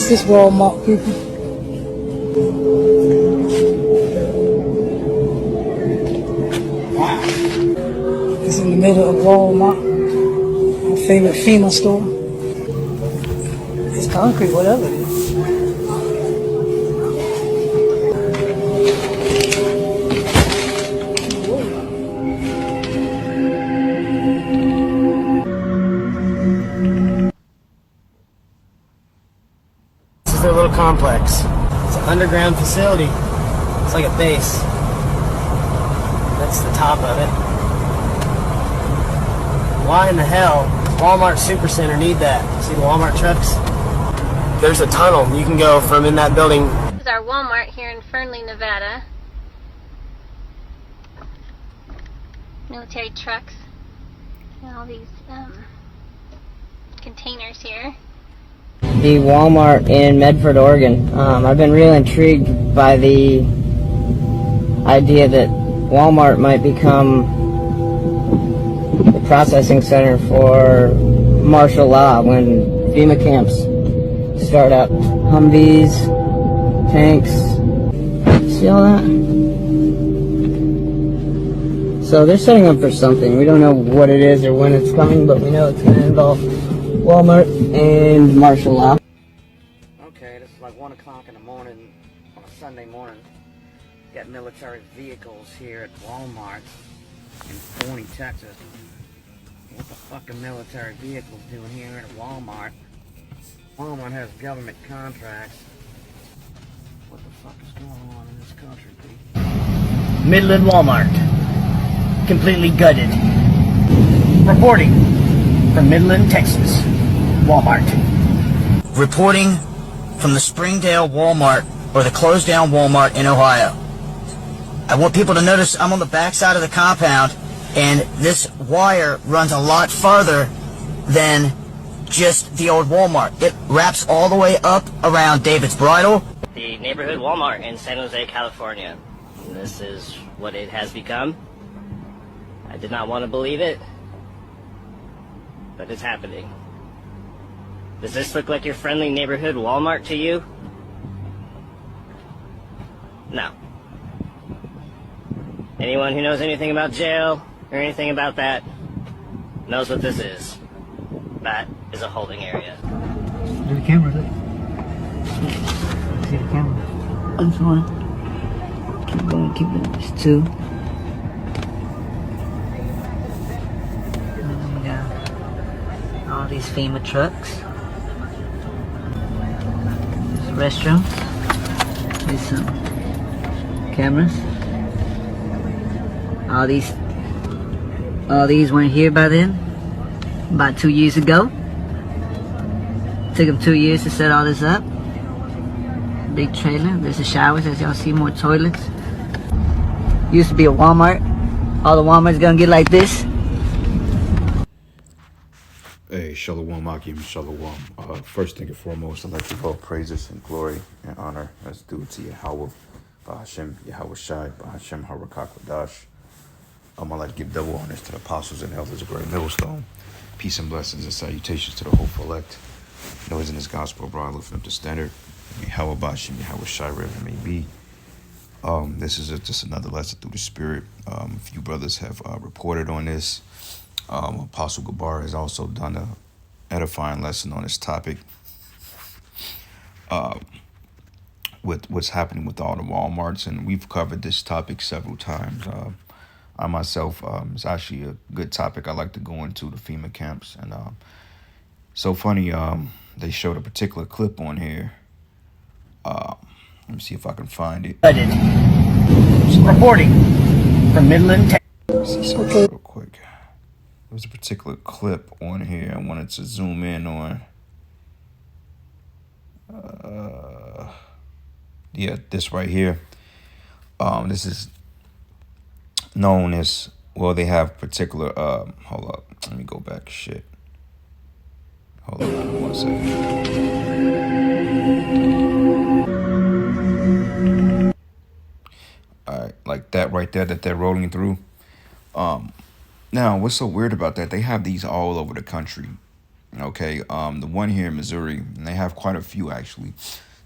This is Walmart, people. It's in the middle of Walmart, my favorite FEMA store. It's concrete, whatever it is. This is their little complex. It's an underground facility. It's like a base. That's the top of it. Why in the hell does Walmart Supercenter need that? See the Walmart trucks? There's a tunnel. You can go from in that building. This is our Walmart here in Fernley, Nevada. Military trucks. And all these containers here. The Walmart in Medford, Oregon. I've been really intrigued by the idea that Walmart might become the processing center for martial law when FEMA camps start up. Humvees, tanks. See all that? So they're setting up for something. We don't know what it is or when it's coming, but we know it's going to involve Walmart and martial law. Okay, this is like 1 o'clock in the morning on a Sunday morning. Got military vehicles here at Walmart in Forney, Texas. What the fuck are military vehicles doing here at Walmart? Walmart has government contracts. What the fuck is going on in this country, people? Midland Walmart. Completely gutted. Reporting from Midland, Texas. Walmart. Reporting from the Springdale Walmart, or the closed down Walmart in Ohio. I want people to notice I'm on the back side of the compound, and this wire runs a lot farther than just the old Walmart. It wraps all the way up around David's Bridal. The neighborhood Walmart in San Jose, California. And this is what it has become. I did not want to believe it, but it's happening. Does this look like your friendly neighborhood Walmart to you? No. Anyone who knows anything about jail or anything about that knows what this is. That is a holding area. Do the camera, look. See the camera. I'm sorry. Keep going, keep going. There's two. And then we got all these FEMA trucks. There's restrooms. There's some cameras. All these weren't here by then. About 2 years ago. Took them 2 years to set all this up. Big trailer. There's the showers, as y'all see, more toilets. Used to be a Walmart. All the Walmart's gonna get like this. Hey, Shalom Akim, Shalom. First thing and foremost, I'd like to give all praises and glory and honor as due to Yahweh, Bahashem, Yahweh Shai, Bahashem, Harakak I'd like to give double honors to the apostles and elders of Great Millstone. Peace and blessings and salutations to the hopeful elect. Those in this gospel abroad lifting up the standard. Yahweh Bahashem, Yahweh Shai, wherever it may be. This is just another lesson through the Spirit. A few brothers have reported on this. Apostle Gabar has also done an edifying lesson on this topic with what's happening with all the Walmarts, and we've covered this topic several times. I myself, it's actually a good topic I like to go into, the FEMA camps, and so funny, they showed a particular clip on here. Let me see if I can find it. Reporting from Midland, Texas. Let's see something real quick. There was a particular clip on here I wanted to zoom in on. Yeah, this right here. This is known as, well, they have particular, hold up, let me go back, shit. Hold on 1 second. All right, like that right there that they're rolling through. Now, what's so weird about that? They have these all over the country. Okay, the one here in Missouri, and they have quite a few actually.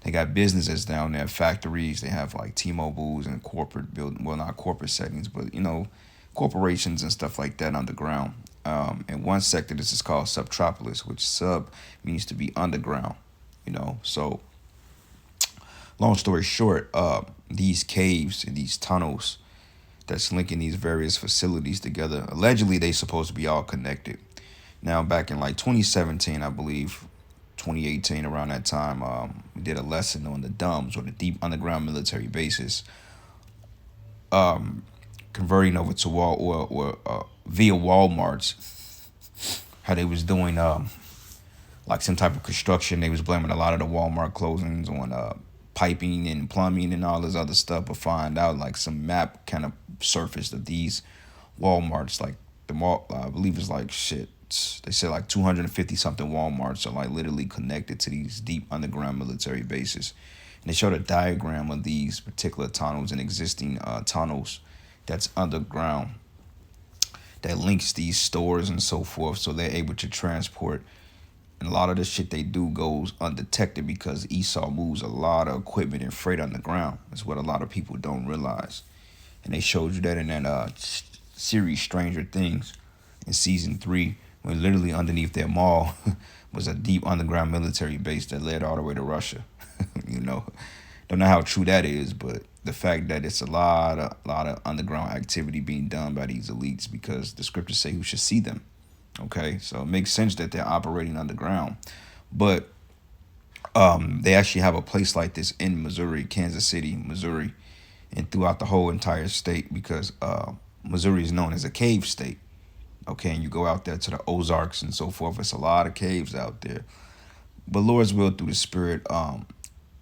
They got businesses down there, factories. They have like T-Mobiles and corporate building. Well, not corporate settings, but corporations and stuff like that underground. In one sector, this is called subtropolis, which sub means to be underground. So long story short, these caves and these tunnels that's linking these various facilities together. Allegedly, they supposed to be all connected. Now, back in like 2017, I believe, 2018, around that time, we did a lesson on the DUMBs, or the deep underground military bases, converting over to via Walmarts. How they was doing like some type of construction. They was blaming a lot of the Walmart closings on piping and plumbing and all this other stuff, but find out like some map kind of surfaced of these Walmarts, like the mall, I believe it's like shit. They said like 250 something Walmarts are like literally connected to these deep underground military bases. And they showed a diagram of these particular tunnels and existing tunnels that's underground that links these stores and so forth, so they're able to transport. And a lot of the shit they do goes undetected because Esau moves a lot of equipment and freight underground. That's what a lot of people don't realize. And they showed you that in that series Stranger Things in season 3, when literally underneath their mall was a deep underground military base that led all the way to Russia. Don't know how true that is, but the fact that it's a lot of underground activity being done by these elites, because the scriptures say who should see them. Okay, so it makes sense that they're operating underground. But they actually have a place like this in Missouri, Kansas City, Missouri, and throughout the whole entire state, because Missouri is known as a cave state. Okay, and you go out there to the Ozarks and so forth. It's a lot of caves out there. But Lord's will, through the Spirit,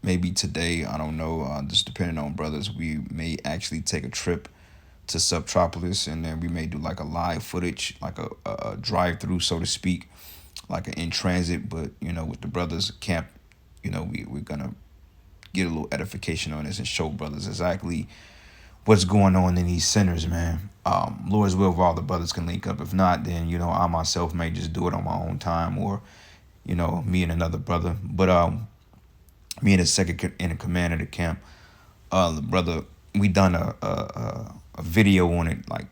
maybe today, I don't know, just depending on brothers, we may actually take a trip to Subtropolis, and then we may do like a live footage, like a drive-through, so to speak, like an in-transit. But, with the brothers camp, we're going to get a little edification on this and show brothers exactly what's going on in these centers, man. Lord's will, if all the brothers can link up. If not, then, I myself may just do it on my own time, or, me and another brother. But me and the second in command of the camp, the brother, we done a video on it, like,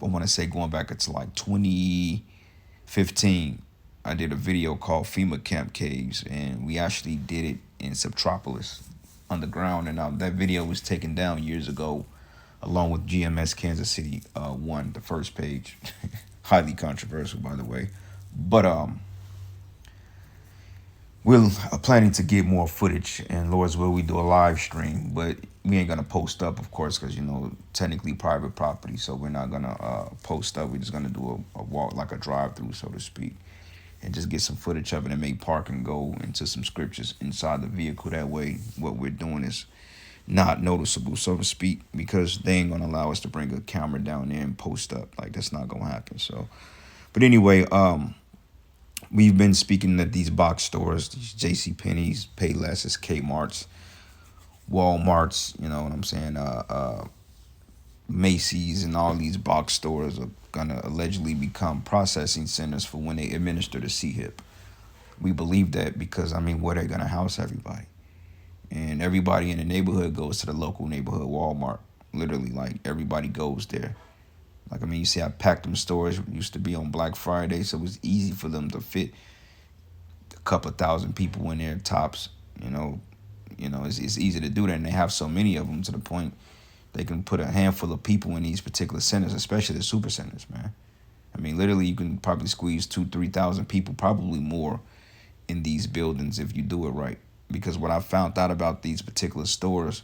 I want to say going back into like 2015. I did a video called FEMA Camp Caves, and we actually did it in Subtropolis underground. And that video was taken down years ago, along with GMS Kansas City 1, the first page. Highly controversial, by the way. But we're planning to get more footage, and Lord's will, we do a live stream, but we ain't gonna post up, of course, because technically private property, so we're not gonna post up. We're just gonna do a walk, like a drive-through, so to speak, and just get some footage of it and make park and go into some scriptures inside the vehicle. That way, what we're doing is not noticeable, so to speak, because they ain't gonna allow us to bring a camera down there and post up. Like, that's not gonna happen. So, but anyway, we've been speaking at these box stores, these JCPenney's, Payless's, Kmart's, Walmart's, you know what I'm saying, Macy's, and all these box stores are gonna allegedly become processing centers for when they administer the CHIP. We believe that because, where they're gonna house everybody. And everybody in the neighborhood goes to the local neighborhood Walmart. Literally, like, everybody goes there. Like, you see how packed them stores used to be on Black Friday, so it was easy for them to fit a couple of thousand people in there tops. It's easy to do that, and they have so many of them to the point they can put a handful of people in these particular centers, especially the super centers, man. Literally, you can probably squeeze 2,000-3,000 people, probably more, in these buildings if you do it right. Because what I found out about these particular stores,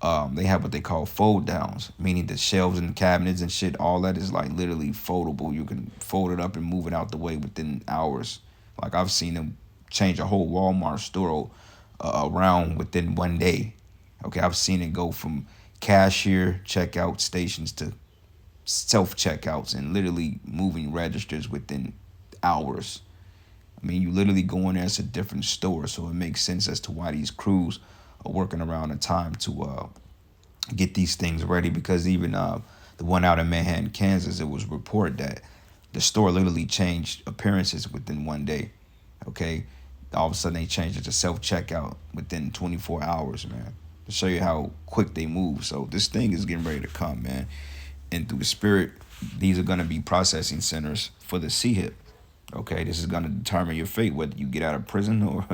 they have what they call fold downs, meaning the shelves and cabinets and shit, all that is like literally foldable. You can fold it up and move it out the way within hours. Like, I've seen them change a whole Walmart store around within one day. Okay, I've seen it go from cashier checkout stations to self-checkouts and literally moving registers within hours. You literally go in there, it's a different store, so it makes sense as to why these crews are working around the time to get these things ready. Because even the one out in Manhattan, Kansas, it was reported that The store literally changed appearances within one day. Okay, all of a sudden they changed it to self-checkout within 24 hours, man, to show you how quick they move. So this thing is getting ready to come, man. And through the spirit, these are going to be processing centers for the CHIP. Okay, this is going to determine your fate, whether you get out of prison or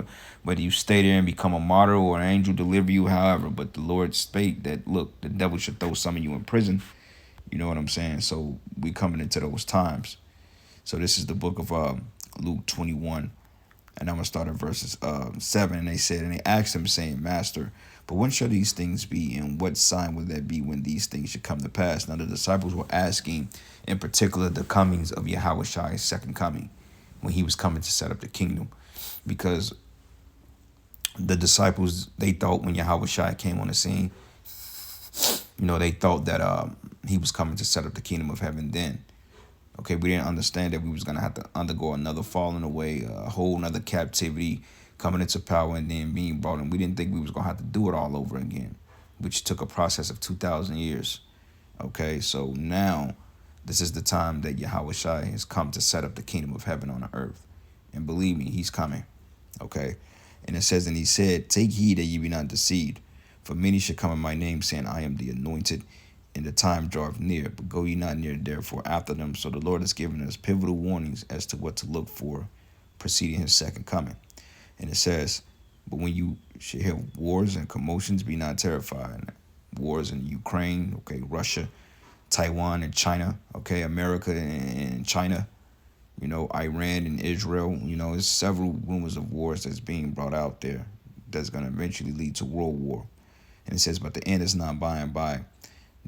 whether you stay there and become a martyr or an angel deliver you, however. But the Lord spake that, look, the devil should throw some of you in prison. You know what I'm saying? So we coming into those times. So this is the book of Luke 21. And I'm going to start at verses 7. And they said, and they asked him, saying, Master, but when shall these things be? And what sign will that be when these things should come to pass? Now the disciples were asking, in particular, the comings of Yahushai's second coming, when he was coming to set up the kingdom. Because the disciples, they thought when Yahushai came on the scene, they thought that he was coming to set up the kingdom of heaven then. Okay, we didn't understand that we was going to have to undergo another falling away, a whole nother captivity, coming into power and then being brought in. We didn't think we was going to have to do it all over again, which took a process of 2,000 years. Okay, so now this is the time that Yahushai has come to set up the kingdom of heaven on the earth. And believe me, he's coming. Okay, and it says, and he said, take heed that ye be not deceived, for many shall come in my name, saying, I am the anointed, and the time draweth near, but go ye not near therefore after them. So the Lord has given us pivotal warnings as to what to look for preceding his second coming. And it says, but when you shall hear wars and commotions, be not terrified. Wars in Ukraine, okay, Russia, Taiwan and China, okay, America and China, Iran and Israel, there's several rumors of wars that's being brought out there that's going to eventually lead to world war. And it says, but the end is not by and by.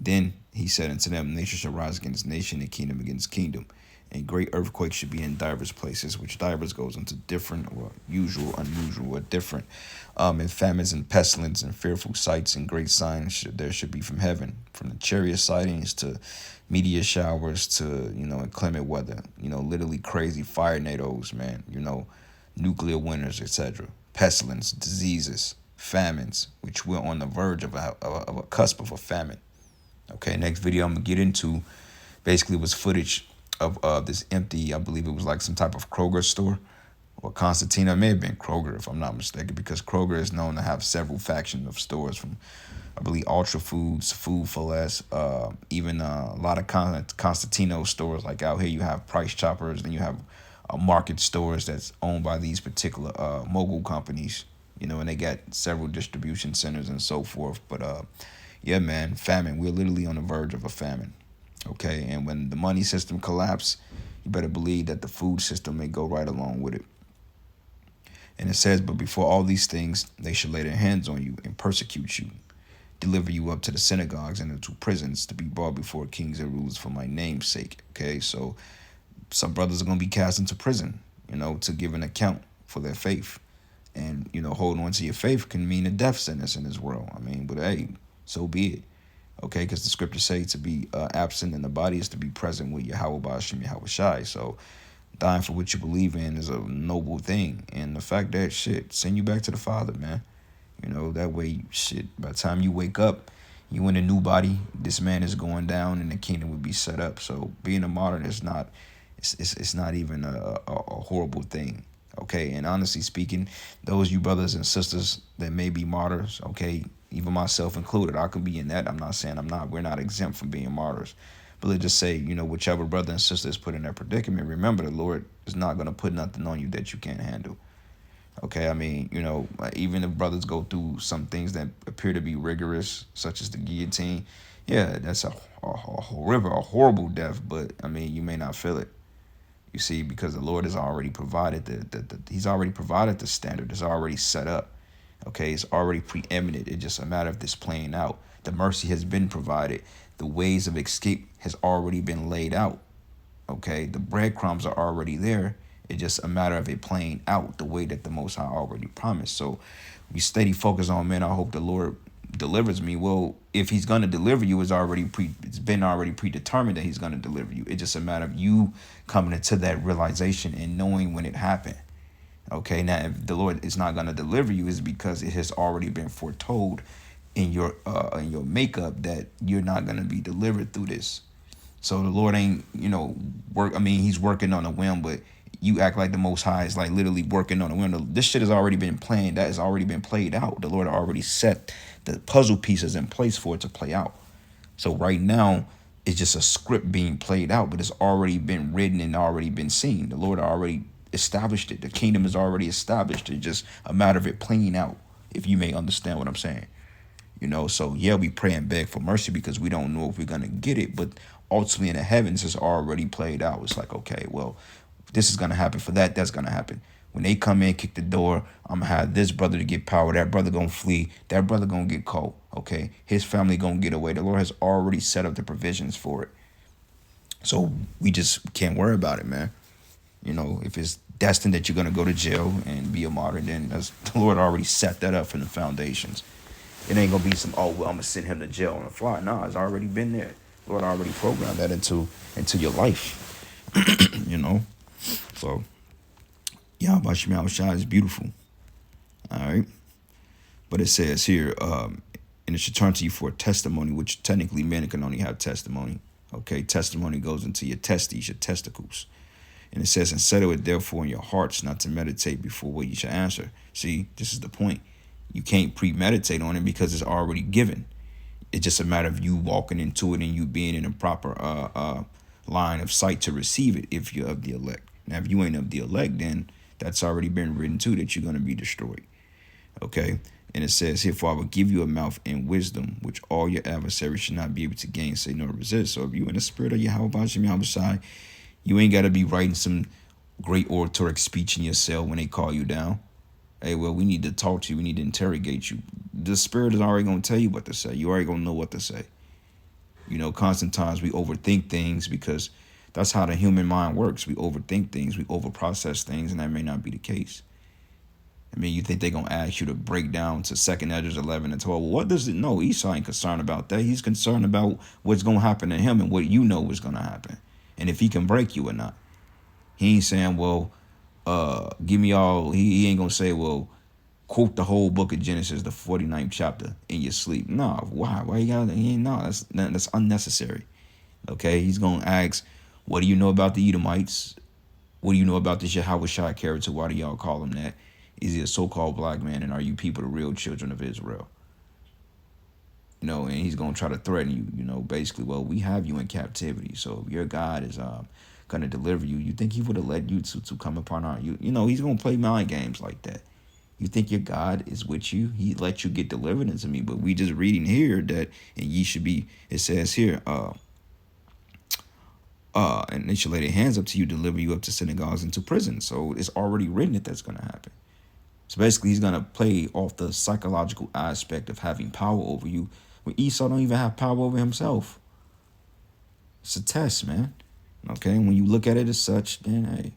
Then he said unto them, nation shall rise against nation and kingdom against kingdom. And great earthquakes should be in divers places, which divers goes into different or usual, unusual, or different. And famines and pestilence and fearful sights and great signs there should be from heaven, from the chariot sightings to meteor showers to, inclement weather, literally crazy fire tornadoes, man, nuclear winters, etc. Pestilence, diseases, famines, which we're on the verge of a cusp of a famine. Okay, next video I'm going to get into basically was footage of this empty, I believe it was like some type of Kroger store or Constantina. It may have been Kroger if I'm not mistaken, because Kroger is known to have several factions of stores from, I believe, Ultra Foods, Food for Less, even a lot of Constantino stores. Like out here you have Price Choppers, then you have market stores that's owned by these particular mogul companies, and they got several distribution centers and so forth. But yeah, man, famine. We're literally on the verge of a famine. Okay, and when the money system collapses, you better believe that the food system may go right along with it. And it says, but before all these things, they shall lay their hands on you and persecute you, deliver you up to the synagogues and into prisons to be brought before kings and rulers for my name's sake. Okay, so some brothers are going to be cast into prison, to give an account for their faith. And, holding on to your faith can mean a death sentence in this world. I mean, but hey, so be it. Okay, because the scriptures say to be absent in the body is to be present with Yahweh Ba'ashem Yahushai. So dying for what you believe in is a noble thing. And the fact that, send you back to the Father, man. That way, by the time you wake up, you in a new body, this man is going down and the kingdom would be set up. So being a martyr is not, it's not even a horrible thing. Okay, and honestly speaking, those you brothers and sisters that may be martyrs, okay, even myself included, I could be in that. I'm not saying I'm not. We're not exempt from being martyrs. But let's just say, whichever brother and sister is put in that predicament, remember the Lord is not going to put nothing on you that you can't handle. Okay, I mean, even if brothers go through some things that appear to be rigorous, such as the guillotine, yeah, that's a horrible death. But, I mean, you may not feel it. You see, because the Lord has already provided He's already provided the standard. It's already set up. Okay, it's already preeminent. It's just a matter of this playing out. The mercy has been provided. The ways of escape has already been laid out. Okay, the breadcrumbs are already there. It's just a matter of it playing out the way that the Most High already promised. So we steady focus on, man, I hope the Lord delivers me. Well, if he's going to deliver you, it's been already predetermined that he's going to deliver you. It's just a matter of you coming into that realization and knowing when it happened. Okay, now if the Lord is not going to deliver you, it's because it has already been foretold in your makeup that you're not going to be delivered through this. So the Lord ain't, he's working on a whim, but you act like the Most High is like literally working on a whim. This shit has already been planned. That has already been played out. The Lord already set the puzzle pieces in place for it to play out. So right now, it's just a script being played out, but it's already been written and already been seen. The Lord already established it. The kingdom is already established. It's just a matter of it playing out, if you may understand what I'm saying. So yeah, we pray and beg for mercy because we don't know if we're going to get it, but ultimately in the heavens it's already played out. It's like, okay, well, this is going to happen for that. That's going to happen. When they come in, kick the door, I'm going to have this brother to get power. That brother going to flee. That brother going to get caught. Okay. His family going to get away. The Lord has already set up the provisions for it. So we just can't worry about it, man. If it's destined that you're going to go to jail and be a martyr, then the Lord already set that up from the foundations. It ain't going to be some, I'm going to send him to jail on the fly. No, it's already been there. The Lord already programmed that into your life, So, Yahweh Shem Yahushua is beautiful. All right. But it says here, and it should turn to you for a testimony, which technically men can only have testimony. Okay. Testimony goes into your testes, your testicles. And it says, and settle it therefore in your hearts, not to meditate before what you shall answer. See, this is the point. You can't premeditate on it because it's already given. It's just a matter of you walking into it and you being in a proper line of sight to receive it if you're of the elect. Now, if you ain't of the elect, then that's already been written too, that you're going to be destroyed. Okay? And it says here, for I will give you a mouth and wisdom, which all your adversaries should not be able to gainsay nor resist. So if you in the spirit of Yahweh Shem Yahushua, you ain't got to be writing some great oratoric speech in your cell when they call you down. Hey, well, we need to talk to you. We need to interrogate you. The spirit is already going to tell you what to say. You already going to know what to say. Constant times we overthink things because that's how the human mind works. We overthink things. We overprocess things, and that may not be the case. You think they're going to ask you to break down to 2nd Esdras 11 and 12. Well, what does it know? Esau ain't concerned about that. He's concerned about what's going to happen to him and what is going to happen. And if he can break you or not. He ain't saying, well, give me all. He ain't going to say, well, quote the whole book of Genesis, the 49th chapter in your sleep. No, why? Why you got to? No, that's unnecessary. Okay, he's going to ask, what do you know about the Edomites? What do you know about this Yahweh Shai character? Why do y'all call him that? Is he a so-called black man? And are you people the real children of Israel? And he's going to try to threaten you, basically, well, we have you in captivity. So if your God is going to deliver you, you think he would have led you to come upon our, he's going to play mind games like that. You think your God is with you? He let you get delivered into me. But we just reading here that, and ye should be, it says here, and they shall lay their hands up to you, deliver you up to synagogues and to prison. So it's already written that that's going to happen. So basically, he's going to play off the psychological aspect of having power over you when Esau don't even have power over himself. It's a test, man. Okay, when you look at it as such, then hey,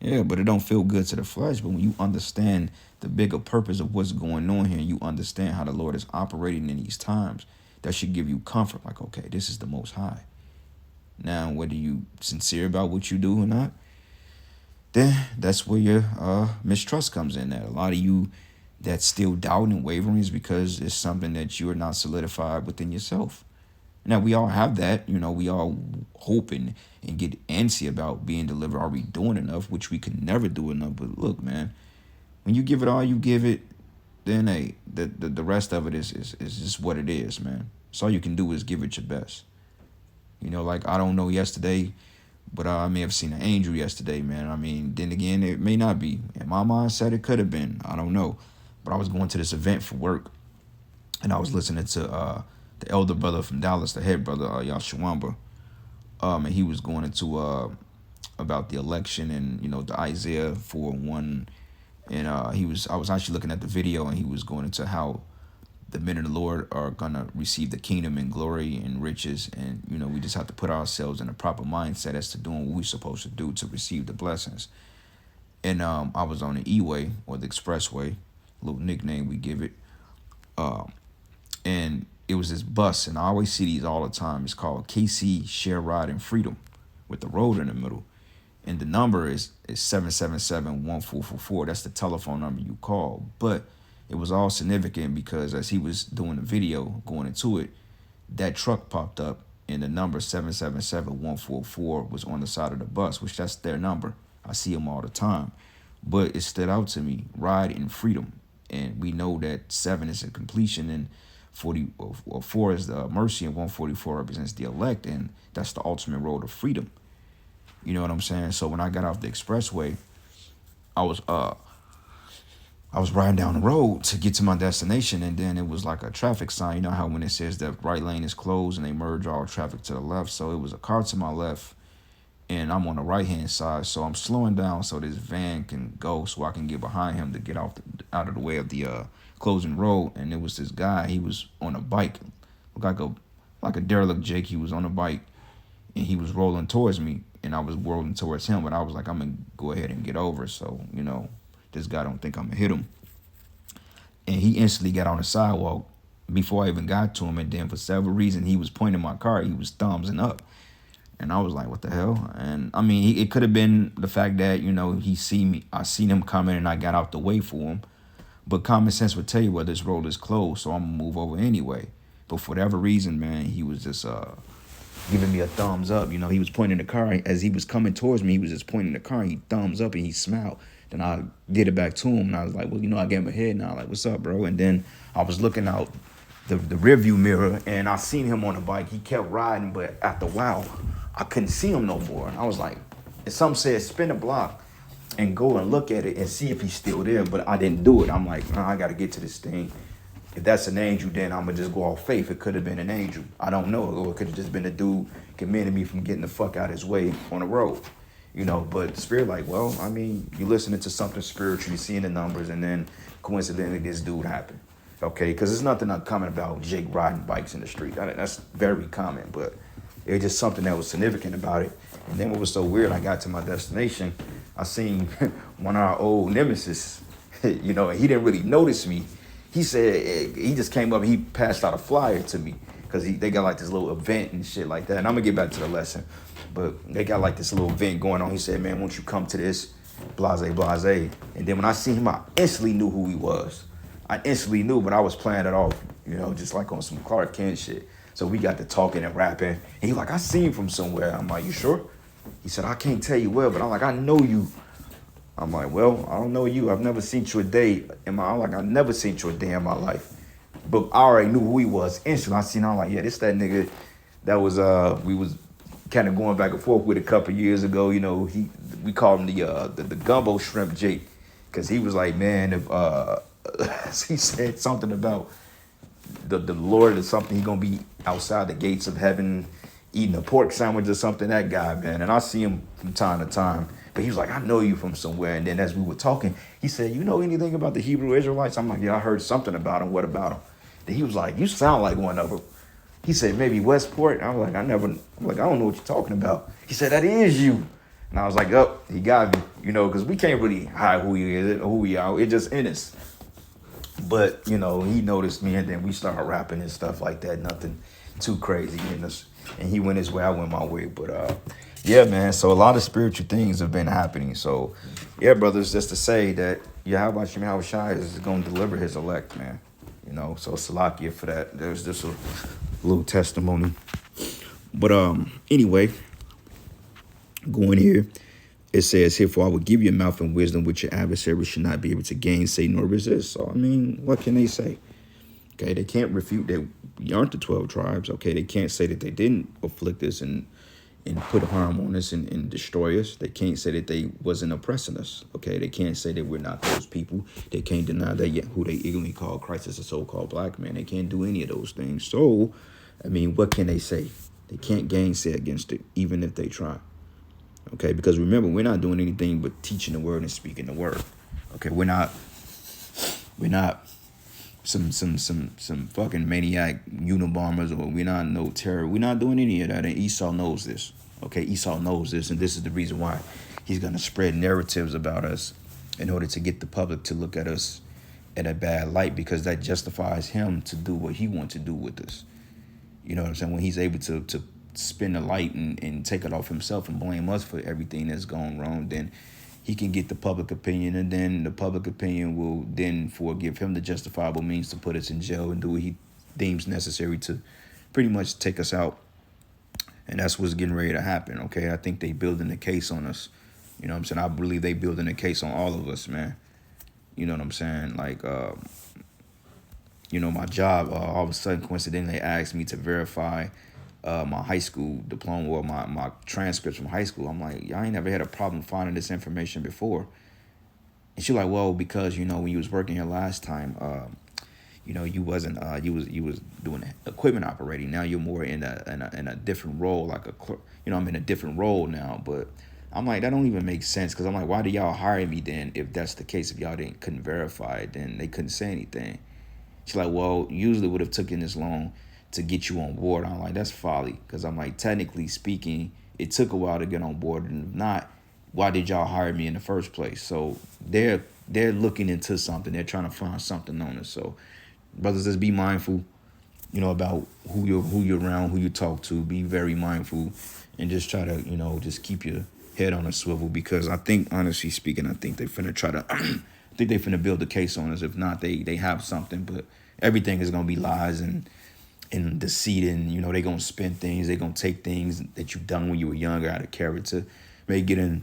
yeah, but it don't feel good to the flesh. But when you understand the bigger purpose of what's going on here, you understand how the Lord is operating in these times, that should give you comfort. Like, okay, this is the Most High. Now, whether you sincere about what you do or not, then that's where your mistrust comes in. That a lot of you that's still doubting and wavering is because it's something that you are not solidified within yourself. Now, we all have that. We all hope and get antsy about being delivered. Are we doing enough? Which we can never do enough. But look, man, when you give it all you give it, then hey, the rest of it is just what it is, man. So all you can do is give it your best. Like, I don't know yesterday, but I may have seen an angel yesterday, man. Then again, it may not be. And my mind said it could have been. I don't know. But I was going to this event for work, and I was listening to the elder brother from Dallas, the head brother, Yahshua. And he was going into about the election and, the Isaiah 4:1. And I was actually looking at the video, and he was going into how the men of the Lord are going to receive the kingdom and glory and riches. And, we just have to put ourselves in a proper mindset as to doing what we're supposed to do to receive the blessings. And I was on the E-Way, or the Expressway, little nickname we give it. And it was this bus, and I always see these all the time. It's called KC Share Ride and Freedom with the road in the middle. And the number is 777-1444. That's the telephone number you call. But it was all significant because as he was doing the video, going into it, that truck popped up and the number 777144 was on the side of the bus, which that's their number. I see them all the time. But it stood out to me, ride in freedom. And we know that 7 is a completion, and 4 is the mercy, and 144 represents the elect, and that's the ultimate road of freedom. You know what I'm saying? So when I got off the expressway, I was riding down the road to get to my destination, and then it was like a traffic sign. You know how when it says that right lane is closed and they merge all traffic to the left? So it was a car to my left, and I'm on the right-hand side. So I'm slowing down so this van can go so I can get behind him to get out of the way of the closing road. And it was this guy. He was on a bike, looked like a derelict Jake. He was on a bike, and he was rolling towards me, and I was rolling towards him. But I was like, I'm going to go ahead and get over. So, you know, this guy don't think I'm going to hit him. And he instantly got on the sidewalk before I even got to him. And then for several reasons, he was pointing my car. He was thumbsing up. And I was like, what the hell? And I mean, it could have been the fact that, you know, he see me. I seen him coming and I got out the way for him. But common sense would tell you, well, this road is closed, so I'm going to move over anyway. But for whatever reason, man, he was just giving me a thumbs up. You know, he was pointing the car. As he was coming towards me, he was just pointing the car. He thumbs up and he smiled. Then I did it back to him, and I was like, well, you know, I gave him a head nod, like, what's up, bro? And then I was looking out the rearview mirror, and I seen him on the bike. He kept riding, but after a while, I couldn't see him no more. And I was like, and some said, spin a block and go and look at it and see if he's still there. But I didn't do it. I'm like, nah, I got to get to this thing. If that's an angel, then I'm going to just go off faith. It could have been an angel. I don't know. Or it could have just been a dude commending me from getting the fuck out of his way on the road. You know, but the spirit like, well, I mean, you listening to something spiritual, you seeing the numbers, and then coincidentally this dude happened. Okay, because there's nothing uncommon about Jake riding bikes in the street. That's very common, but it was just something that was significant about it. And then what was so weird, I got to my destination, I seen one of our old nemesis, you know, and he didn't really notice me. He said, he just came up and he passed out a flyer to me because they got like this little event and shit like that. And I'm going to get back to the lesson. But they got like this little event going on. He said, man, won't you come to this? Blase, blase. And then when I seen him, I instantly knew who he was. I instantly knew, but I was playing it off, you know, just like on some Clark Kent shit. So we got to talking and rapping. And he like, I seen him from somewhere. I'm like, you sure? He said, I can't tell you well, but I'm like, I know you. I'm like, well, I don't know you. I've never seen you a day in my life. I've never seen you a day in my life. But I already knew who he was instantly. I seen him, I'm like, yeah, this that nigga that was, we was kind of going back and forth with a couple years ago. You know, we called him the gumbo shrimp Jake, because he was like, man, if he said something about the Lord or something, he gonna be outside the gates of heaven eating a pork sandwich or something. That guy, man, and I see him from time to time. But he was like, I know you from somewhere. And then as we were talking, he said, you know anything about the Hebrew Israelites? I'm like, yeah, I heard something about them. What about them? Then he was like, you sound like one of them. He said, maybe Westport. I'm like, I don't know what you're talking about. He said, that is you. And I was like, oh, he got me, you know, because we can't really hide who he is, who we are. It's just in us. But, you know, he noticed me, and then we started rapping and stuff like that. Nothing too crazy in us. And he went his way, I went my way. But, yeah, man, so a lot of spiritual things have been happening. So, yeah, brothers, just to say that Yahweh Shem Shai is going to deliver his elect, man. You know, so Salakia for that. There's just a little testimony. But anyway, going here, it says, "Herefore I will give you a mouth and wisdom which your adversary should not be able to gainsay nor resist." So, I mean, what can they say? Okay, they can't refute that we aren't the 12 tribes. Okay, they can't say that they didn't afflict us and put harm on us and destroy us. They can't say that they wasn't oppressing us. Okay, they can't say that we're not those people. They can't deny that who they ignorantly call Christ is a so-called black man. They can't do any of those things. So, I mean, what can they say? They can't gainsay against it, even if they try. Okay, because remember, we're not doing anything but teaching the word and speaking the word. Okay, we're not some fucking maniac Unabombers, or we're not no terror. We're not doing any of that, and Esau knows this. Okay, Esau knows this, and this is the reason why he's going to spread narratives about us in order to get the public to look at us in a bad light, because that justifies him to do what he wants to do with us. You know what I'm saying? When he's able to spin the light and take it off himself and blame us for everything that's gone wrong, then he can get the public opinion, and then the public opinion will then give him the justifiable means to put us in jail and do what he deems necessary to pretty much take us out And that's what's getting ready to happen, okay? I think they building the case on us. You know what I'm saying? I believe they building a case on all of us, man. You know what I'm saying? Like, you know, my job, all of a sudden, coincidentally, they asked me to verify my high school diploma or my transcripts from high school. I'm like, I ain't never had a problem finding this information before. And she's like, well, because, you know, when you was working here last time, you know, you wasn't, you was doing equipment operating. Now you're more in a different role, like you know, I'm in a different role now. But I'm like, that don't even make sense, because I'm like, why do y'all hire me then if that's the case? If y'all couldn't verify it, then they couldn't say anything. She's like, well, usually it would have taken this long to get you on board. I'm like, that's folly, because I'm like, technically speaking, it took a while to get on board, and if not, why did y'all hire me in the first place? So they're looking into something. They're trying to find something on us. So brothers, just be mindful, you know, about who you're around, who you talk to. Be very mindful, and just try to, you know, just keep your head on a swivel, because I think, honestly speaking, I think they finna try to, I think they finna build a case on us. If not, they have something, but everything is gonna be lies and deceit, and, you know, they gonna spin things. They gonna take things that you done when you were younger out of character. Maybe get in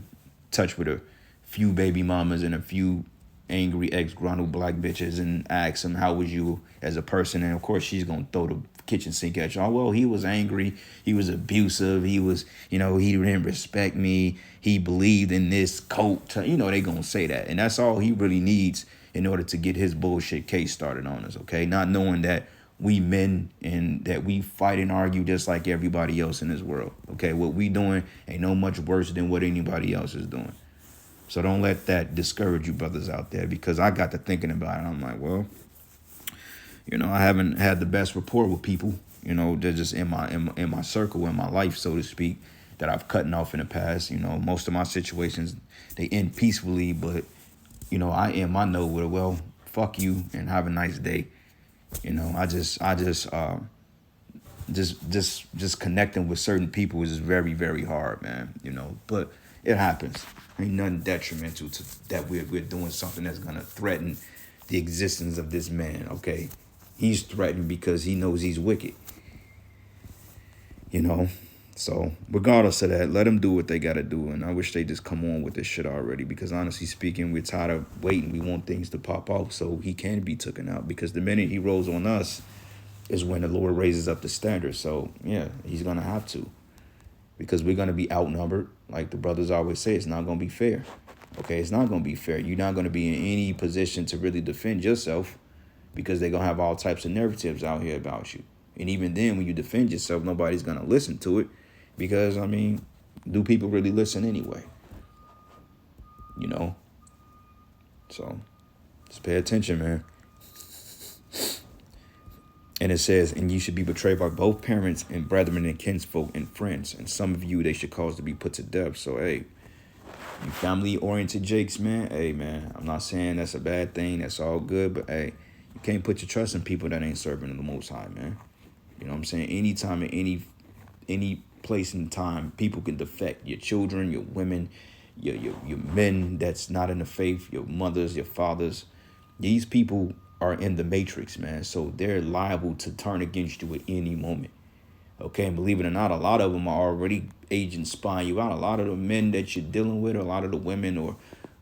touch with a few baby mamas and a few angry ex-gruntled black bitches and ask them, how was you as a person? And of course she's gonna throw the kitchen sink at you. Oh, well, he was angry, he was abusive, he was, you know, he didn't respect me, he believed in this cult. You know, they gonna say that, and that's all he really needs in order to get his bullshit case started on us, okay? Not knowing that we men and that we fight and argue just like everybody else in this world, okay? What we doing ain't no much worse than what anybody else is doing. So don't let that discourage you brothers out there, because I got to thinking about it. I'm like, well, you know, I haven't had the best rapport with people, you know, they're just in my circle, in my life, so to speak, that I've cut off in the past. You know, most of my situations, they end peacefully, but, you know, I end my note with, well, fuck you and have a nice day. You know, I just connecting with certain people is very, very hard, man. You know, but it happens. Ain't nothing detrimental to that we're doing something that's gonna threaten the existence of this man. Okay, he's threatened because he knows he's wicked. You know, so regardless of that, let them do what they gotta do. And I wish they just come on with this shit already, because honestly speaking, we're tired of waiting. We want things to pop off so he can be taken out, because the minute he rolls on us is when the Lord raises up the standard. So yeah, he's gonna have to, because we're gonna be outnumbered. Like the brothers always say, it's not gonna be fair. Okay, it's not gonna be fair. You're not gonna be in any position to really defend yourself, because they're gonna have all types of narratives out here about you. And even then, when you defend yourself, nobody's gonna listen to it, because, I mean, do people really listen anyway? You know? So, just pay attention, man. And it says, and you should be betrayed by both parents and brethren and kinsfolk and friends. And some of you, they should cause to be put to death. So, hey, you family-oriented jakes, man. Hey, man, I'm not saying that's a bad thing. That's all good. But, hey, you can't put your trust in people that ain't serving the Most High, man. You know what I'm saying? Anytime, in any place and time, people can defect. Your children, your women, your men that's not in the faith, your mothers, your fathers. These people are in the matrix, man. So they're liable to turn against you at any moment. Okay, and believe it or not, a lot of them are already agents spying you out. A lot of the men that you're dealing with, or a lot of the women or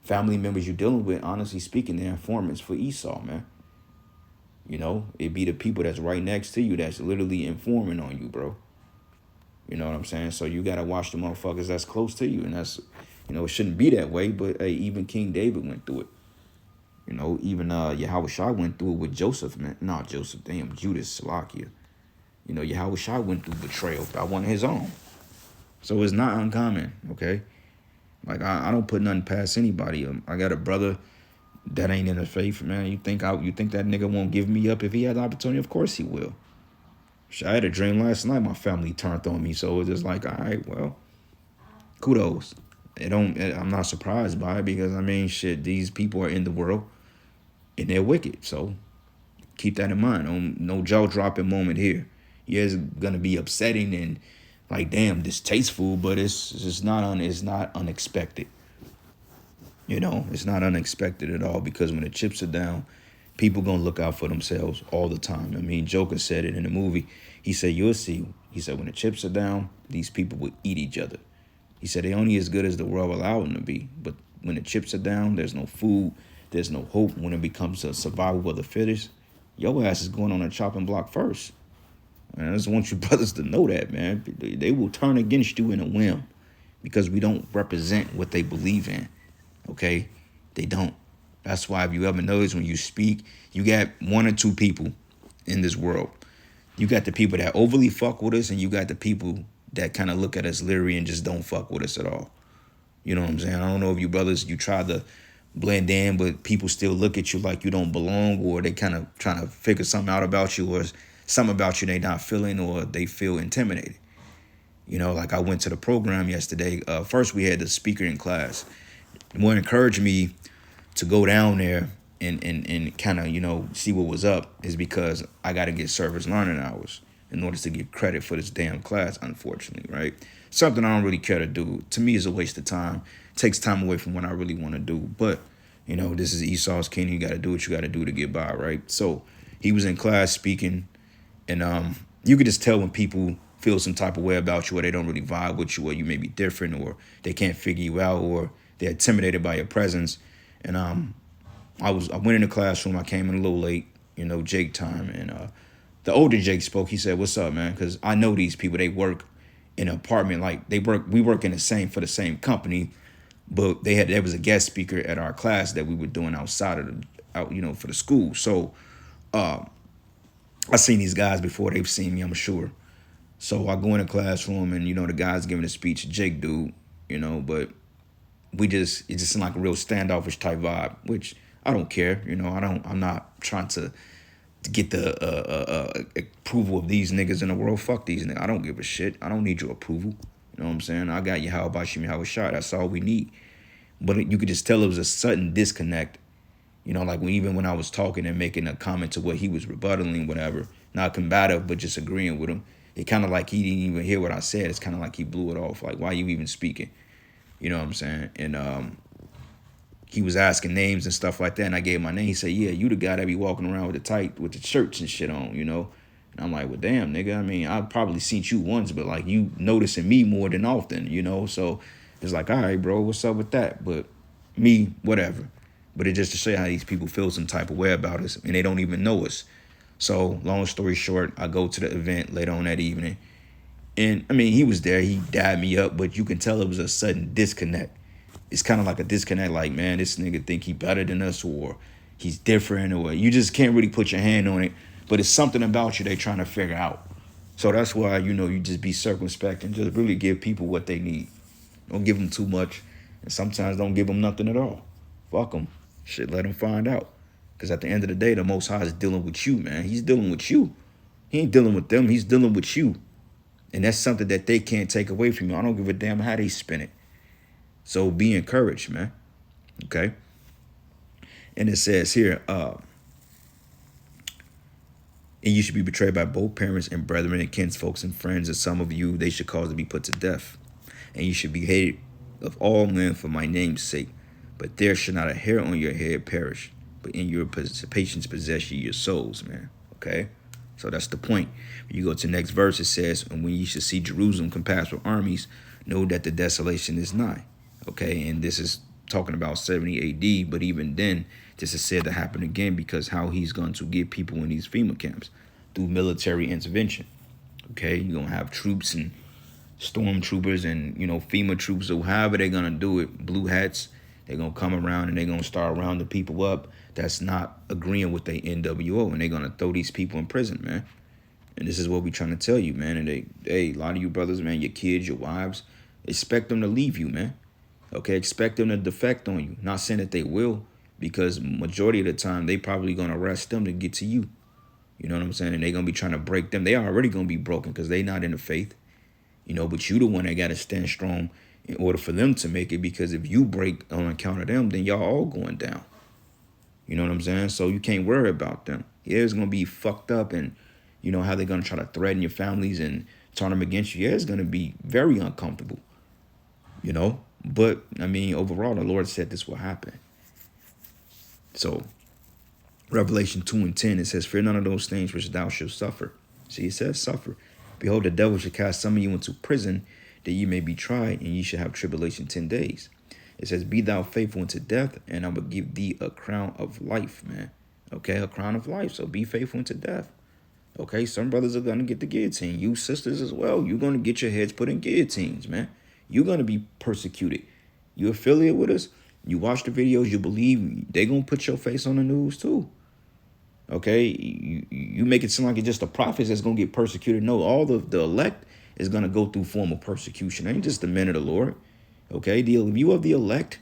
family members you're dealing with, honestly speaking, they're informants for Esau, man. You know, it be the people that's right next to you that's literally informing on you, bro. You know what I'm saying? So you got to watch the motherfuckers that's close to you. And that's, you know, it shouldn't be that way. But hey, even King David went through it. You know, even Yahushua went through it with Joseph, man. Not Joseph, damn, Judas, Salakia. You know, Yahushua went through betrayal by one of his own. So it's not uncommon, okay? Like, I don't put nothing past anybody. I got a brother that ain't in the faith, man. You think that nigga won't give me up if he had the opportunity? Of course he will. I had a dream last night. My family turned on me. So it's just like, all right, well, kudos. I'm not surprised by it, because, I mean, shit, these people are in the world and they're wicked. So keep that in mind. No jaw-dropping moment here. Yeah, it's going to be upsetting and like, damn, distasteful, but it's not unexpected. You know, it's not unexpected at all, because when the chips are down People gonna look out for themselves all the time. I mean, Joker said it in the movie. He said, you'll see. He said, when the chips are down, these people will eat each other. He said, they only as good as the world allow them to be. But when the chips are down, there's no food, there's no hope. When it becomes a survival of the fittest, your ass is going on a chopping block first. And I just want you brothers to know that, man. They will turn against you in a whim because we don't represent what they believe in, okay? They don't. That's why if you ever notice when you speak, you got one or two people in this world. You got the people that overly fuck with us, and you got the people that kind of look at us leery and just don't fuck with us at all. You know what I'm saying? I don't know if you brothers, you try to blend in, but people still look at you like you don't belong, or they kind of trying to figure something out about you, or something about you they not feeling, or they feel intimidated. You know, like I went to the program yesterday. First, we had the speaker in class. What encouraged me to go down there and kind of, you know, see what was up is because I got to get service learning hours in order to get credit for this damn class, unfortunately, right? Something I don't really care to do. To me, is a waste of time. It takes time away from what I really want to do. But, you know, this is Esau's kingdom. You got to do what you got to do to get by, right? So he was in class speaking, and you could just tell when people feel some type of way about you, or they don't really vibe with you, or you may be different, or they can't figure you out, or they're intimidated by your presence. And I went in the classroom. I came in a little late, you know, Jake time, and the older Jake spoke. He said, "What's up, man?" Because I know these people. They work in an apartment, like we work in the same company, but there was a guest speaker at our class that we were doing outside of you know, for the school. So I seen these guys before they've seen me, I'm sure. So I go in the classroom, and, you know, the guy's giving a speech, Jake dude, you know, but it just seemed like a real standoffish type vibe, which I don't care. You know, I'm not trying to get the approval of these niggas in the world. Fuck these niggas. I don't give a shit. I don't need your approval. You know what I'm saying? I got Yahweh Bashim Yahweh Shah. That's all we need. But you could just tell it was a sudden disconnect. You know, like even when I was talking and making a comment to what he was rebuttaling, whatever, not combative, but just agreeing with him. It kind of like he didn't even hear what I said. It's kind of like he blew it off. Like, why are you even speaking? You know what I'm saying? And he was asking names and stuff like that. And I gave my name. He said, "Yeah, you the guy that be walking around with the shirts and shit on, you know?" And I'm like, "Well, damn, nigga. I mean, I've probably seen you once, but like you noticing me more than often, you know?" So it's like, all right, bro, what's up with that? But me, whatever. But it just to show you how these people feel some type of way about us, and they don't even know us. So long story short, I go to the event later on that evening. And, I mean, he was there. He dabbed me up, but you can tell it was a sudden disconnect. It's kind of like a disconnect, like, man, this nigga think he better than us, or he's different, or you just can't really put your hand on it. But it's something about you they trying to figure out. So that's why, you know, you just be circumspect and just really give people what they need. Don't give them too much, and sometimes don't give them nothing at all. Fuck them. Shit, let them find out. Because at the end of the day, the Most High is dealing with you, man. He's dealing with you. He ain't dealing with them. He's dealing with you. And that's something that they can't take away from you. I don't give a damn how they spin it. So be encouraged, man. Okay? And it says here, and you should be betrayed by both parents and brethren and kinsfolks and friends, and some of you they should cause to be put to death. And you should be hated of all men for my name's sake. But there should not a hair on your head perish, but in your patience possess ye your souls, man. Okay? So that's the point. When you go to the next verse, it says, "And when you should see Jerusalem compassed with armies, know that the desolation is nigh." Okay? And this is talking about 70 AD, but even then, this is said to happen again because how he's going to get people in these FEMA camps through military intervention. Okay? You're going to have troops and stormtroopers and, you know, FEMA troops, or however they're going to do it, blue hats. They're going to come around and they're going to start rounding people up that's not agreeing with their NWO, and they're going to throw these people in prison, man. And this is what we're trying to tell you, man. And a lot of you brothers, man, your kids, your wives, expect them to leave you, man. Okay, expect them to defect on you. Not saying that they will, because majority of the time, they probably going to arrest them to get to you. You know what I'm saying? And they're going to be trying to break them. They are already going to be broken because they not in the faith. You know, but you the one that got to stand strong in order for them to make it, because if you break on account of them, then y'all all going down. You know what I'm saying? So you can't worry about them. Yeah, it's going to be fucked up, and you know how they're going to try to threaten your families and turn them against you. Yeah, it's going to be very uncomfortable, you know? But, I mean, overall, the Lord said this will happen. So Revelation 2:10, it says, fear none of those things which thou shalt suffer. See, it says suffer. Behold, the devil shall cast some of you into prison, that ye may be tried, and ye shall have tribulation 10 days. It says, be thou faithful unto death, and I will give thee a crown of life, man. Okay, a crown of life. So be faithful unto death. Okay, some brothers are going to get the guillotine. You sisters as well. You're going to get your heads put in guillotines, man. You're going to be persecuted. You affiliate with us, you watch the videos, you believe they're going to put your face on the news too. Okay, you make it seem like it's just the prophets that's going to get persecuted. No, all the elect is going to go through form of persecution. It ain't just the men of the Lord. Okay, the view of the elect,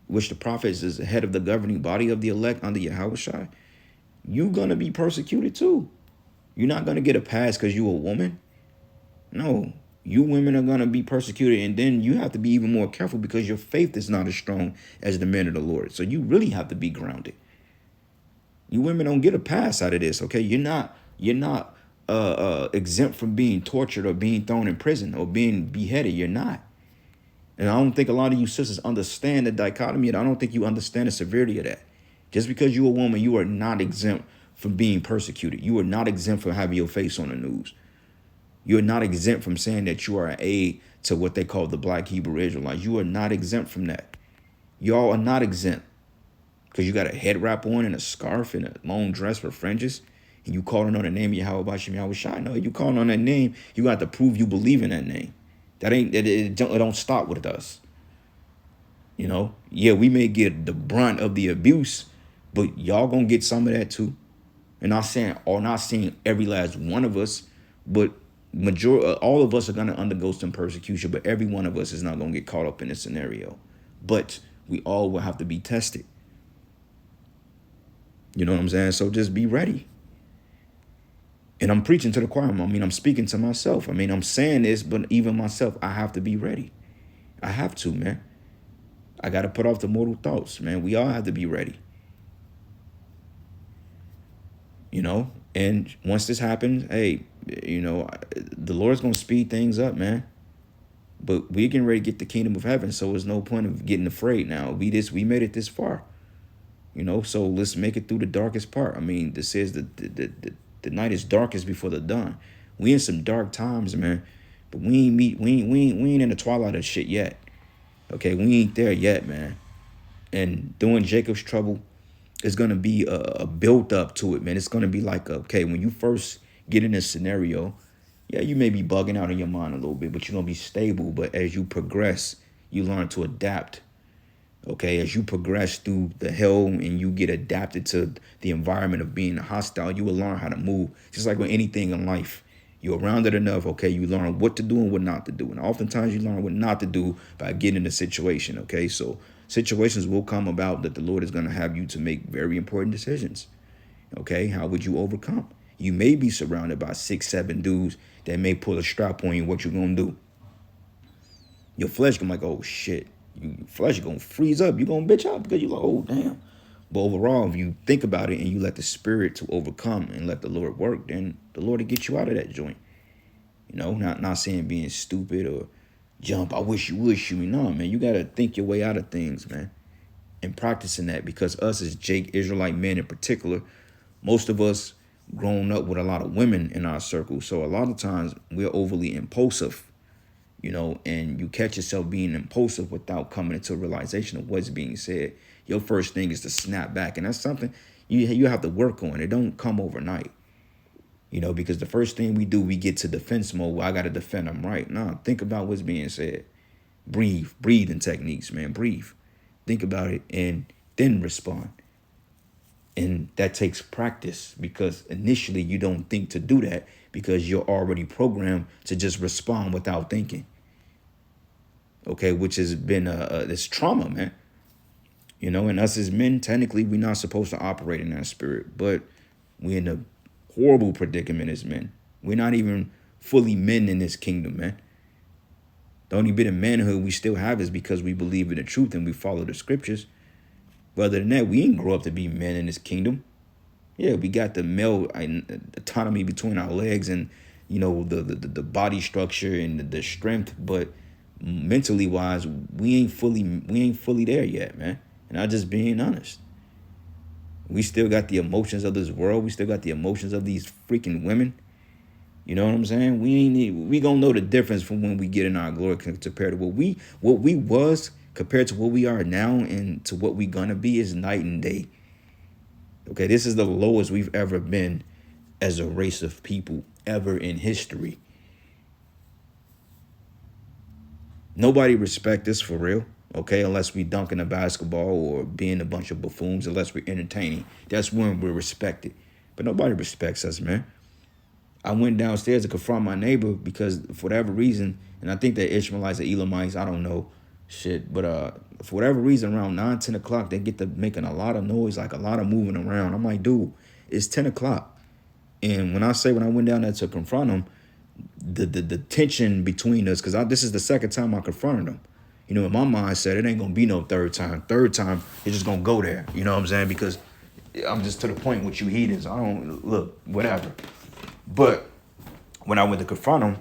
which the prophets is the head of the governing body of the elect under Yahushua, you're going to be persecuted too. You're not going to get a pass because you're a woman. No, you women are going to be persecuted, and then you have to be even more careful because your faith is not as strong as the men of the Lord. So you really have to be grounded. You women don't get a pass out of this, okay? You're not exempt from being tortured or being thrown in prison or being beheaded. You're not. And I don't think a lot of you sisters understand the dichotomy. And I don't think you understand the severity of that. Just because you're a woman, you are not exempt from being persecuted. You are not exempt from having your face on the news. You are not exempt from saying that you are an aid to what they call the Black Hebrew Israelites. You are not exempt from that. Y'all are not exempt. Because you got a head wrap on and a scarf and a long dress with fringes, and you calling on the name of Yahweh Shem Yahweh Shai. No, you calling on that name, you got to prove you believe in that name. It don't stop with us. You know, yeah, we may get the brunt of the abuse, but y'all gonna get some of that too. And not saying every last one of us, but all of us are gonna undergo some persecution, but every one of us is not gonna get caught up in this scenario. But we all will have to be tested. You know what I'm saying? So just be ready. And I'm preaching to the choir. I mean, I'm speaking to myself. I mean, I'm saying this, but even myself, I have to be ready. I have to, man. I got to put off the mortal thoughts, man. We all have to be ready. You know, and once this happens, hey, you know, the Lord's going to speed things up, man. But we're getting ready to get the kingdom of heaven, so there's no point of getting afraid now. We made it this far. You know, so let's make it through the darkest part. I mean, this says that the night is darkest before the dawn. We in some dark times, man. But we ain't in the twilight of shit yet. Okay, we ain't there yet, man. And during Jacob's trouble, it's gonna be a build up to it, man. It's gonna be like, okay, when you first get in this scenario, yeah, you may be bugging out in your mind a little bit, but you're gonna be stable. But as you progress, you learn to adapt. Okay, as you progress through the hell and you get adapted to the environment of being hostile, you will learn how to move. Just like with anything in life, you're around it enough, okay, you learn what to do and what not to do. And oftentimes you learn what not to do by getting in a situation, okay? So situations will come about that the Lord is going to have you to make very important decisions, okay? How would you overcome? You may be surrounded by 6, 7 dudes that may pull a strap on you. What you going to do? Your flesh going to be like, oh, shit. Your flesh going to freeze up. You're going to bitch out because you're like, oh, damn. But overall, if you think about it and you let the spirit to overcome and let the Lord work, then the Lord will get you out of that joint. You know, not saying being stupid or jump, I wish you would shoot me. No, man, you got to think your way out of things, man. And practicing that, because us as Israelite men in particular, most of us grown up with a lot of women in our circle. So a lot of times we're overly impulsive, you know, and you catch yourself being impulsive without coming into a realization of what's being said. Your first thing is to snap back. And that's something you have to work on. It don't come overnight, you know, because the first thing we do, we get to defense mode. Well, I got to defend them, right? No, think about what's being said. Breathing techniques, man. Breathe. Think about it and then respond. And that takes practice, because initially you don't think to do that because you're already programmed to just respond without thinking. Okay, which has been this trauma, man. You know, and us as men, technically, we're not supposed to operate in that spirit, but we're in a horrible predicament as men. We're not even fully men in this kingdom, man. The only bit of manhood we still have is because we believe in the truth and we follow the scriptures. But other than that, we didn't grow up to be men in this kingdom. Yeah, we got the male autonomy between our legs and, you know, the body structure and the strength, but mentally wise, we ain't fully there yet, man. And I'm just being honest. We still got the emotions of this world. We still got the emotions of these freaking women. You know what I'm saying? We gonna know the difference from when we get in our glory compared to what we was compared to what we are now and to what we gonna be is night and day. Okay, this is the lowest we've ever been as a race of people ever in history. Nobody respect us for real, okay, unless we dunking a basketball or being a bunch of buffoons, unless we're entertaining. That's when we're respected. But nobody respects us, man. I went downstairs to confront my neighbor because for whatever reason, and I think they're Ishmaelites or Elamites, I don't know, shit. But for whatever reason, around 9, 10 o'clock, they get to making a lot of noise, like a lot of moving around. I'm like, dude, it's 10 o'clock. And when I went down there to confront them, the tension between us, because this is the second time I confronted them. You know, in my mindset, it ain't going to be no third time. Third time, it's just going to go there. You know what I'm saying? Because I'm just to the point with you heathens. I don't, look, whatever. But when I went to confront him,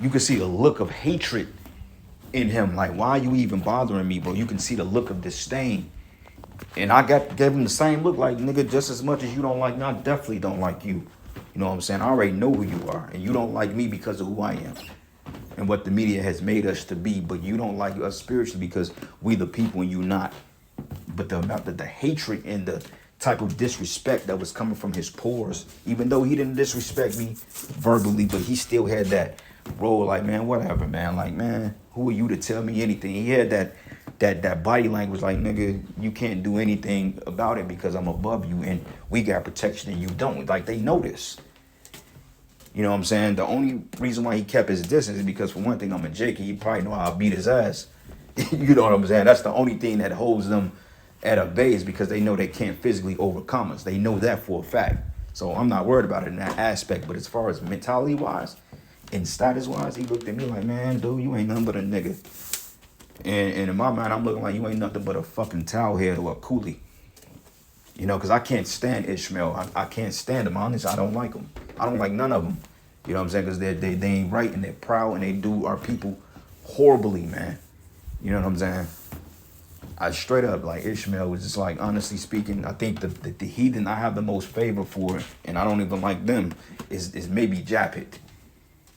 you could see the look of hatred in him. Like, why are you even bothering me, bro? You can see the look of disdain. And I gave him the same look, like, nigga, just as much as you don't like me, I definitely don't like you. You know what I'm saying? I already know who you are. And you don't like me because of who I am and what the media has made us to be. But you don't like us spiritually because we the people and you not. But the amount of the hatred and the type of disrespect that was coming from his pores, even though he didn't disrespect me verbally, but he still had that role like, man, whatever, man. Like, man, who are you to tell me anything? He had that body language like, nigga, you can't do anything about it because I'm above you and we got protection and you don't. Like, they know this. You know what I'm saying? The only reason why he kept his distance is because, for one thing, I'm a Jake and he probably know I'll beat his ass. You know what I'm saying? That's the only thing that holds them at a bay, is because they know they can't physically overcome us. They know that for a fact. So I'm not worried about it in that aspect. But as far as mentality wise and status wise, he looked at me like, man, dude, you ain't nothing but a nigga. And in my mind, I'm looking like you ain't nothing but a fucking towel head or a coolie. You know, because I can't stand Ishmael. I can't stand him. Honestly, I don't like him. I don't like none of them. You know what I'm saying? Because they ain't right and they're proud and they do our people horribly, man. You know what I'm saying? I straight up, like, Ishmael was just like, honestly speaking, I think the heathen I have the most favor for, and I don't even like them, is maybe Japhet.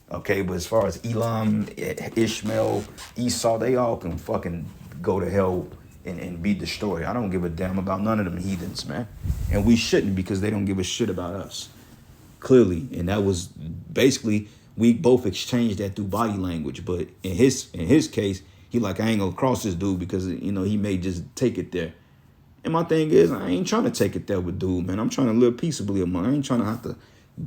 Okay, but as far as Elam, Ishmael, Esau, they all can fucking go to hell and be destroyed. I don't give a damn about none of them heathens, man. And we shouldn't, because they don't give a shit about us. Clearly. And that was basically, we both exchanged that through body language. But in his case, he like, I ain't gonna cross this dude because, you know, he may just take it there. And my thing is, I ain't trying to take it there with dude, man. I'm trying to live peaceably among. I ain't trying to have to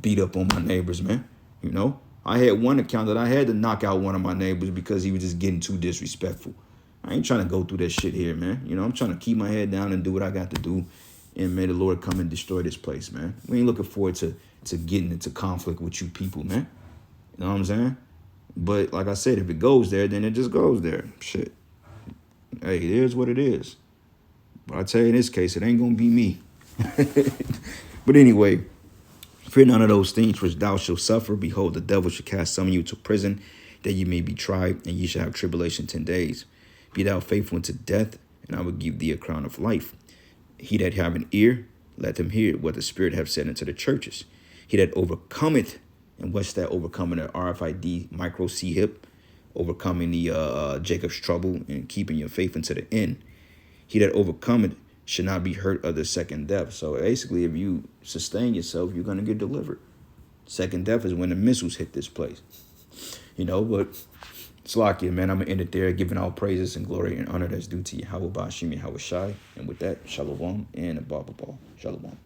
beat up on my neighbors, man. You know, I had one account that I had to knock out one of my neighbors because he was just getting too disrespectful. I ain't trying to go through that shit here, man. You know, I'm trying to keep my head down and do what I got to do. And may the Lord come and destroy this place, man. We ain't looking forward to getting into conflict with you people, man. You know what I'm saying? But like I said, if it goes there, then it just goes there. Shit. Hey, it is what it is. But I tell you, in this case, it ain't going to be me. But anyway, fear none of those things which thou shalt suffer. Behold, the devil shall cast some of you to prison, that you may be tried, and ye shall have tribulation 10 days. Be thou faithful unto death, and I will give thee a crown of life. He that have an ear, let him hear what the Spirit hath said unto the churches. He that overcometh, and what's that overcoming? The RFID micro C hip, overcoming the Jacob's trouble and keeping your faith unto the end. He that overcometh should not be hurt of the second death. So basically, if you sustain yourself, you're going to get delivered. Second death is when the missiles hit this place. You know, but it's like it, man. I'm going to end it there, giving all praises and glory and honor that's due to Yahweh Ba'ashim Yahweh Shai. And with that, Shalom and Abba. Shalom.